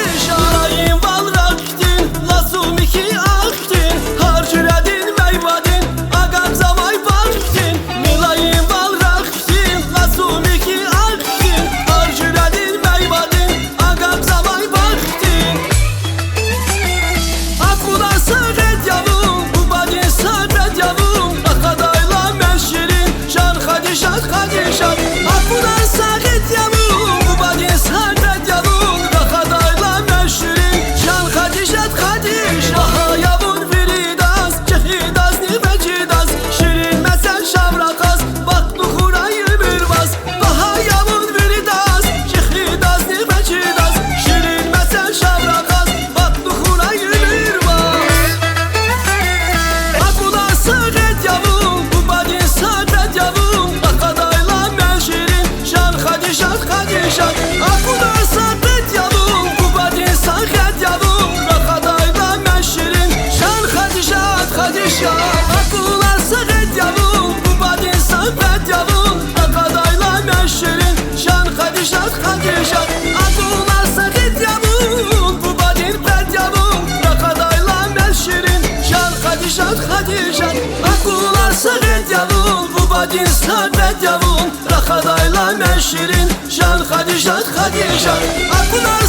Xadişa Layın bal raktin, lasum iki aktin Harcüledin meyvadin, agam zamay baktin Milayın bal raktin, lasum iki aktin Harcüledin meyvadin, agam zamay baktin Akbular sağet yavrum, bu badin sabret yavrum Akadayla meşirin, şan Xadişa Xadişa Akbular sağet yavrum, bu badin sabret yavrum Akadayla meşirin, şan Xadişa Xadişa Aha yavun viridaz, çehidaz nifecidaz Şirin mesel şavrakaz, bak duhurayı bir baz Aha yavun viridaz, çehidaz nifecidaz Şirin mesel şavrakaz, bak duhurayı bir baz Akbular sağet yavrum, bu badin sabret yavrum Akadayla meşirin, şan Xadişa Xadişa Akbular sabret yavrum, bu badin sağet yavrum Akadayla meşirin, şan Xadişa Xadişa Akbular sağet yavrum, bu badin sabret yavrum Akadayla meşirin, şan Xadişa Xadişa Akbular sağet yavrum, bu badin pet yavrum Akadayla meşirin, şan Xadişa Xadişa Akbular sağet yavrum, bu badin sabret yavrum Akadayla meşirin, şan Xadişa Xadişa Akbular